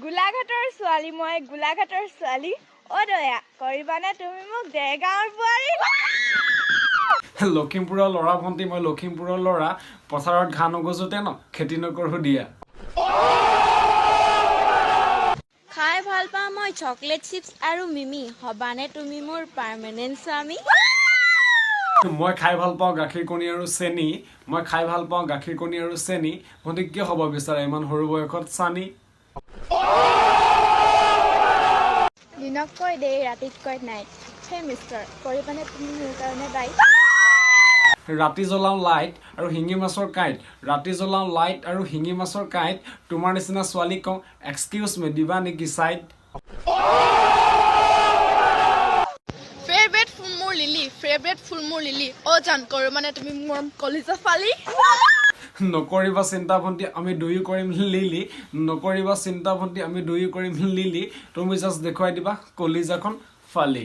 গোলাঘাটৰ ছোৱালী মই গোলাঘাটৰ ছোৱালী ও দয়া কৰিবানে তুমি মোক দেগাঁৱৰ বোৱাৰী লখিমপুৰৰ ল'ৰা ভণ্টি মই লখিমপুৰৰ ল'ৰা পথাৰত ঘাঁ নগজোতে ন খেতি নকৰো দিয়া খাই ভাল পাওঁ মই চকলেট চিপছ আৰু মিমি হবানে তুমি মোৰ পাৰ্মানেন্ট স্বামী মই খাই ভাল পাওঁ গাখীৰ কণী আৰু চেনি মই খাই ভাল পাওঁ গাখীৰ কণী আৰু চেনি ভণ্টি কিয় হ'ব বিচাৰে ইমান সৰু বয়সত চানি দিনতকৈ দেই ৰাতিতকৈ নাইট হে মিষ্টাৰ কৰিবানে তুমি মোৰ কাৰণে দায়ী ৰাতি জ্বলাও লাইট আৰু শিঙি মাছৰ কাইট ৰাতি জ্বলাও লাইট আৰু শিঙি মাছৰ কাইট তোমাৰ নিচিনা ছোৱালী কওঁ এক্সকিউজ মি দিবা নেকি চাইড ফেভৰেট ফুল মোৰ লিলি অ জান কৰিবানে তুমি মোৰ কলিজা ফালি নকৰিবা চিন্তা ভণ্টি আমি দুয়ো কৰিম লিলি নকৰিবা চিন্তা ভণ্টি আমি দুয়ো কৰিম লিলি তুমি জাষ্ট দেখুৱাই দিবা কলিজাখন ফালি